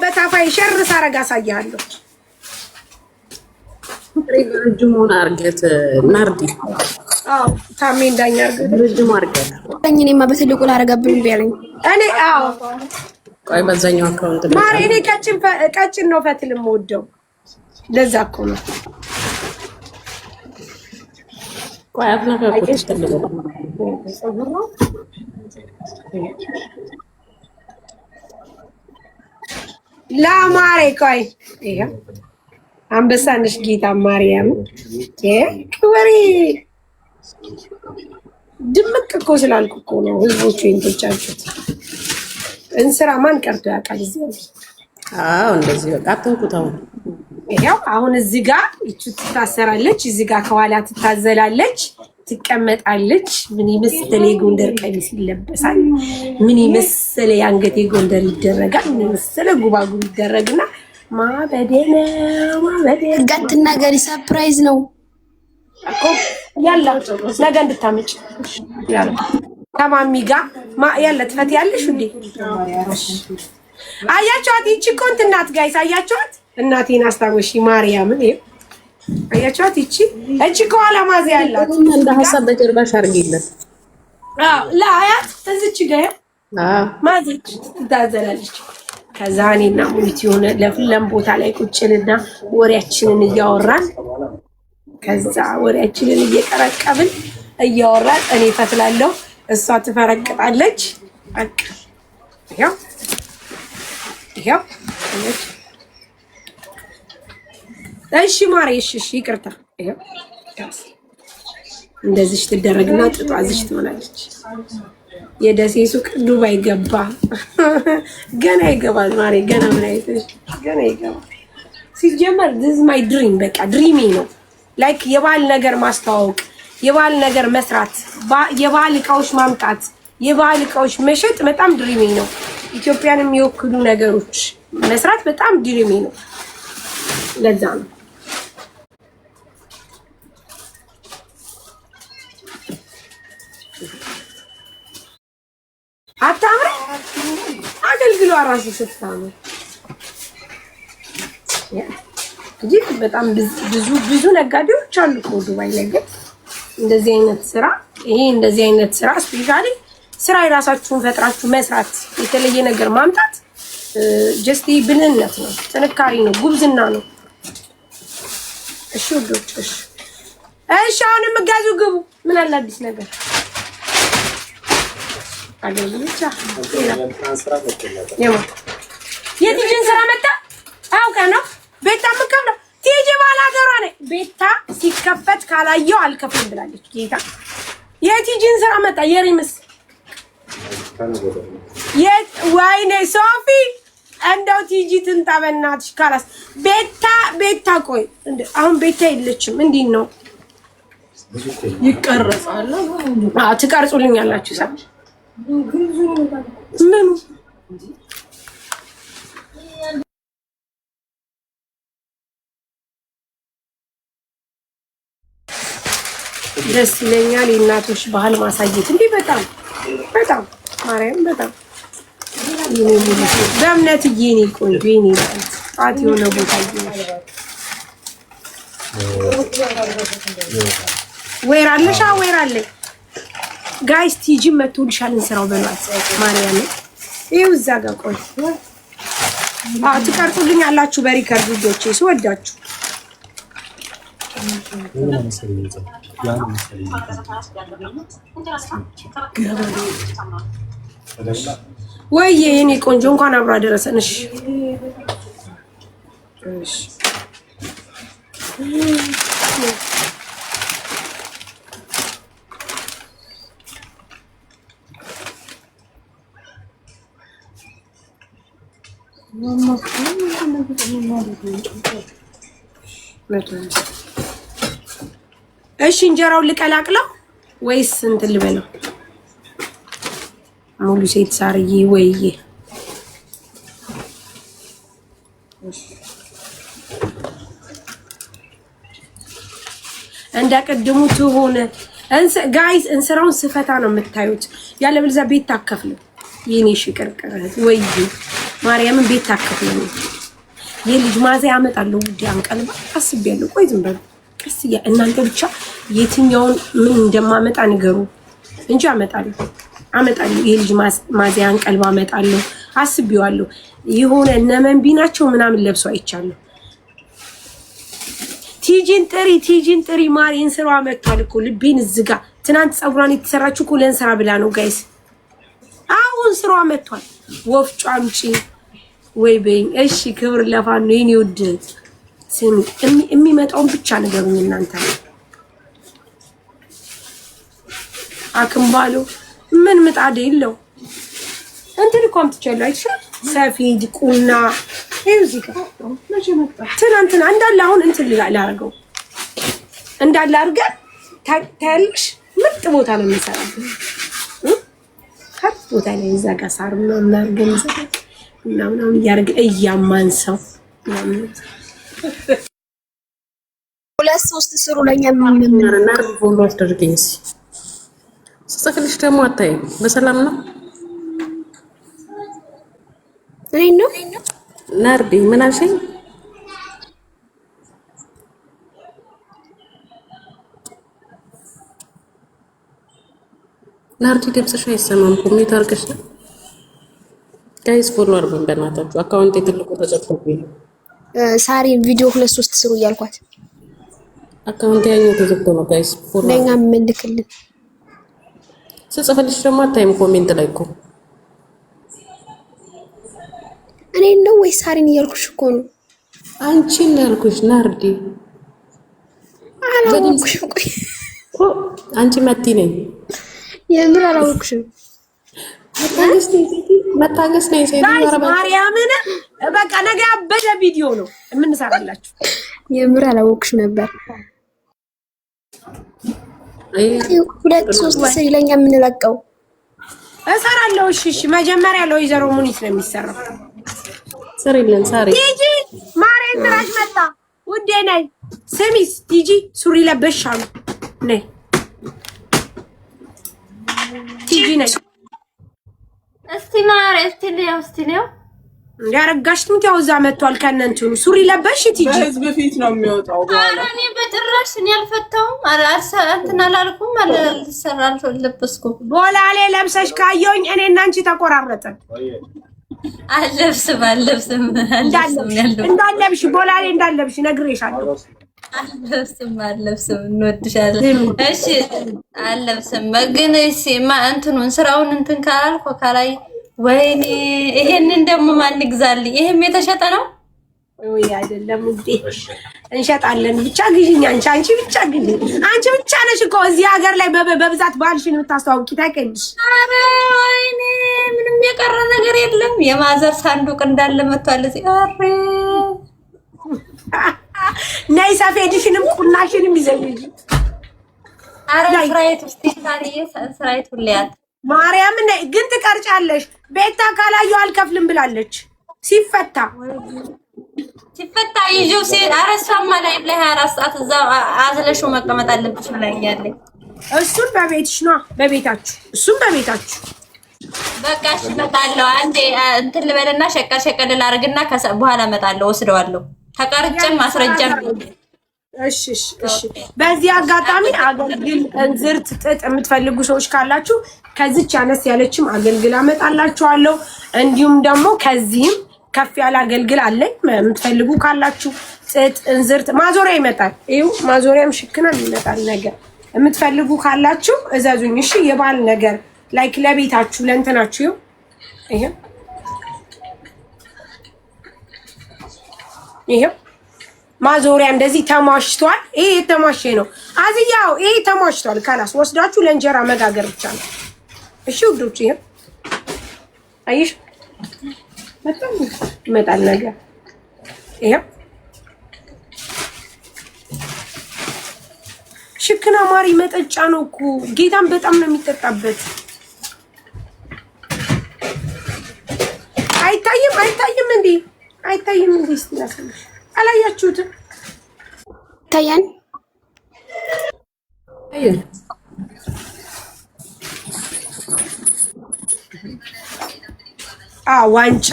በታፋይ ሸር ሳረጋ ሳያለሁ ረጅሙን አርገት ናርዲ ታሜ እንዳኛ አርገት ረጅሙ አርገት እኔማ በትልቁ ላረጋብኝ ቢያለኝ እኔ ቆይ በዛኛው አካውንት ማሪ እኔ ቀጭን ነው ፈትል የምወደው ለዛ እኮ ነው። ቆይ አትናፈቁት ተልበው ላማሬ ቆይ ይሄ አንበሳንሽ ጌታ ማርያም ክብሪ ድምቅ እኮ ስላልኩ እኮ ነው ህዝቦቹ እንቶቻችሁት እንስራ ማን ቀርቶ ያውቃል እዚህ? አዎ እንደዚህ በቃ አትንኩታው። ይሄው አሁን እዚህ ጋር እቺ ትታሰራለች፣ እዚህ ጋር ከኋላ ትታዘላለች፣ ትቀመጣለች። ምን ይመስል የጎንደር ቀሚስ ይለበሳል፣ ምን ይመስል የአንገቴ ጎንደር ይደረጋል፣ ምን ይመስል ጉባጉብ ይደረግና ማበደነ ጋትናገሪ ሰርፕራይዝ ነው እኮ ያላ ነገ እንድታመጭ ያላ ከማሚ ጋር ያለ ትፈት ያለሽ እንዴ? አያችኋት? ይቺ እኮ እንትን ናት ጋይስ፣ አያችኋት? እናቴን አስታወሺ ማርያምን። አያችኋት? እቺ ከኋላ ማዝ ያላት እንደ ሐሳብ በጀርባሽ አርጊለት። ለአያት እዚች ጋር ማዘች ትታዘላለች። ከዛ እኔና ሙኒት የሆነ ለፍለም ቦታ ላይ ቁጭልና ወሬያችንን እያወራን ከዛ ወሬያችንን እየቀረቀብን እያወራን እኔ ፈትላለሁ፣ እሷ ትፈረቅጣለች። በቃ ይሄው እሺ ማሬ እሺ ይቅርታ። ይሄው እንደዚህ ትደረግና ጥጧ እዚህ ትሆናለች። የደሴ ሱቅ ዱባይ ገባ ገና ይገባል ማሬ ገና ምን አይተሽ ገና ይገባል። ሲጀመር this is my dream በቃ ድሪሜ ነው። ላይክ የባህል ነገር ማስተዋወቅ፣ የባህል ነገር መስራት፣ የባህል እቃዎች ማምጣት፣ የባህል እቃዎች መሸጥ በጣም ድሪሜ ነው። ኢትዮጵያን የሚወክሉ ነገሮች መስራት በጣም ድሪሜ ነው። ለዛ ነው አታምሪ አገልግሎ አራሱ ስታምሪ እንጂ በጣም ብዙ ነጋዴዎች አሉ እኮ ዱባይ ላይ። ግን እንደዚህ አይነት ስራ ስፔሻሊ ስራ የራሳችሁን ፈጥራችሁ መስራት፣ የተለየ ነገር ማምጣት ጀስት ብልህነት ነው፣ ጥንካሬ ነው፣ ጉብዝና ነው። እሺ ወዶች እሺ አሁንም ጋዙ ግቡ። ምን አለ አዲስ ነገር አገልግሎት የቲጂን ስራ መጣ አውቃ ነው ቤታ ምከም ነው ቲጂ ባላገሯ ነው። ቤታ ሲከፈት ካላየው አልከፍልም ብላለች። ጌታ የቲጂን ስራ መጣ። የሪምስ ወይኔ ሶፊ እንደው ቲጂ ትንጣ በእናትሽ ካላስ ቤታ ቆይ አሁን ቤታ የለችም። እንዴት ነው ይቀርጻል? ትቀርጹልኛላችሁ ሳ ምኑ ደስ ይለኛል። የእናቶች ባህል ማሳየት እንዴ በጣም ማርያም በጣም በእምነት እየኔ ቆንጆ የኔ ጣት የሆነ ቦታ ወይራ አለሽ ወይራ አለ ጋይስ ቲጂ መቶልሻል እንስራው በሏት ማርያም። ይኸው እዛ ጋር ቆይ ትቀርጹልኝ አላችሁ በሪከርድ ልጆቼ ስወዳችሁ ወይ የኔ ቆንጆ እንኳን አብራ ደረሰንሽ። እሺ እሺ እንጀራውን ልቀላቅለው ወይስ እንትን ልበለው? ሙሉ ሴት ሳርዬ ወይዬ እንዳቀድሙ ትሆነ ጋይስ እንስራውን ስፈታ ነው የምታዩት። ያለበለዚያ ቤት ታከፍሉ። የኔ ሽቅርቅር ወይዬ ማርያምን ቤት ታከፍለኝ የልጅ ማዚያ አመጣለሁ። ውዴ አንቀልባ አስቤያለሁ። ቆይ ዝም በሉ ቀስ እናንተ ብቻ የትኛውን ምን እንደማመጣ ንገሩ እንጂ አመጣለሁ። የልጅ ማዚያ አንቀልባ አመጣለሁ። አስቤዋለሁ። የሆነ እነመንቢ ናቸው ምናምን ለብሰው አይቻለሁ። ቲጂን ጥሪ ማሪን ስራዋ መጥቷል እኮ ልቤን ዝጋ። ትናንት ፀጉሯን የተሰራችው እኮ ለእንስራ ብላ ነው ጋይስ። አሁን ስራዋ መጥቷል። ወፍጮ አምጪ ወይ በይኝ። እሺ ክብር ለፋኑ የኔ ውድ ስሚ፣ የሚመጣውን ብቻ ነገሩኝ እናንተ። አክምባሎ ምን ምጣድ የለው እንትን እኮ አምጥቻለሁ አይደል? ሰፊድ ቁና እዚህ ጋር ትናንትና እንዳለ አሁን እንትን ላደርገው እንዳለ አድርገን ታያለሽ። ምርጥ ቦታ ነው የሚሰራው። ከፍ ቦታ ላይ እዛ ጋር ሳር ምናምን አድርገን ምናምን እያደረግን እያማንሰው ምናምን 2-3 ስሩ ለኛ ምንና ፎሎ አስደርገኝ ስጽፍልሽ ደግሞ አታይም። በሰላም ነው ነው ናርዲ ምን አልሽኝ? ናርዲ ድምፅሽ አይሰማም። ኮሜንት አድርገሽ ነው ጋይስ። ፎሎ አድርጉኝ በእናታችሁ። አካውንት የትልቁ ተዘግቶብኝ ሳሪ ቪዲዮ 2-3 ስሩ እያልኳት አካውንት ያኛው ተዘግቶ ነው ጋይስ። ፎሎ ለኛ ምልክልን ስጽፍልሽ ደግሞ አታይም ኮሜንት ላይ እኮ እኔ ነው ወይ ሳሪን እያልኩሽ እኮ ነው። አንቺን ያልኩሽ ናርዲ አላወኩሽም። ቆይ አንቺ መቲ ነኝ የምር አላወኩሽም። መታገስ ነኝ ሴት ማርያምን በቃ ነገ ያበደ ቪዲዮ ነው የምንሰራላችሁ። የምር አላወኩሽም ነበር። 2-3 ስሪ ለኛ የምንለቀው እሰራለሁ። እሺ መጀመሪያ ለወይዘሮ ሙኒት ነው የሚሰራው። ሰሪልን ሳሪ ቲጂ ማሬን ትራሽ መጣ ውዴ ነይ። ስሚስ ቲጂ ሱሪ ለበሻሉ ነይ ቲጂ ነይ። እስቲ ማሬ እስቲ ነው ያረጋሽ ትምታው እዛ መጥቷል። ከነንቱኑ ሱሪ ለበሽ ቲጂ ህዝብ ፊት ነው የሚወጣው። እኔ በጭራሽ እኔ አልፈታውም እንትን አላልኩም አልሰራል ለበስኩም። ቦላሌ ለብሰሽ ካየሁኝ እኔ እና አንቺ ተቆራረጠን። አለብስም እንዳለብሽ ቦላሌ እንዳለብሽ ነግሬሻለሁ። አለብስም እንወድሻለን። እሺ አለብስም ግን እሺ እንትኑን ስራውን እንትን ካላልኩ ካላይ ወይኔ ይሄንን ደግሞ ማን ይግዛልኝ? ይሄም የተሸጠ ነው ወይ አይደለም እንዴ? እንሸጣለን። ብቻ ግዢኝ አንቺ ብቻ ግዢኝ። አንቺ ብቻ ነሽ እኮ እዚህ ሀገር ላይ በብዛት ባልሽን የምታስተዋውቂ ታውቂያለሽ። ኧረ ወይኔ ምንም የቀረ ነገር የለም። የማዘር ሳንዱቅ እንዳለ መጥቷል እዚህ። ኧረ ነይ ሰፌድሽንም ቁናሽንም ይዘልኝ። ኧረ ስራዬት ውስጥ ታዲያ ስራዬት ሁሌያት ማርያም ነይ ግን ትቀርጫለሽ። ቤታ ካላየው አልከፍልም ብላለች። ሲፈታ ይዤው ሲሄድ ኧረ እሷማ ላይ 24 ሰዓት እዛ አዝለሽው መቀመጥ አለብሽ ብላኛለች። እሱን በቤትሽ ነው በቤታችሁ። እሱን በቤታችሁ በቃ እሺ እመጣለሁ። አንዴ እንትን ልበልና ሸቀል ላድርግና በኋላ እመጣለሁ ወስደዋለሁ። ተቀርጬም ማስረጃም እሺ። በዚህ አጋጣሚ አገልግል እንዝርት ጥጥ የምትፈልጉ ሰዎች ካላችሁ ከዚች ያነስ ያለችም አገልግል አመጣላችኋለሁ። እንዲሁም ደግሞ ከዚህም ከፍ ያለ አገልግል አለኝ የምትፈልጉ ካላችሁ ጥጥ እንዝርት ማዞሪያ ይመጣል። ይኸው ማዞሪያም ሽክና ይመጣል። ነገር የምትፈልጉ ካላችሁ እዘዙኝ። እሺ የባል ነገር ላይክ ለቤታችሁ ለእንትናችሁ ይሄው ማዞሪያ እንደዚህ ተሟሽቷል። ይሄ የተሟሸ ነው። አዝያው ይሄ ተሟሽቷል። ካላስ ወስዳችሁ ለእንጀራ መጋገር ብቻ ነው። እሺ ውዶች ይሄ አይሽ በጣም ይመጣል ነገር ይሄ ሽክና ማሪ መጠጫ ነው እኮ ጌታን በጣም ነው የሚጠጣበት። አይታይም እንዴ? እስቲ ላሳይሽ። አላያችሁትም? ታያን ዋንጫ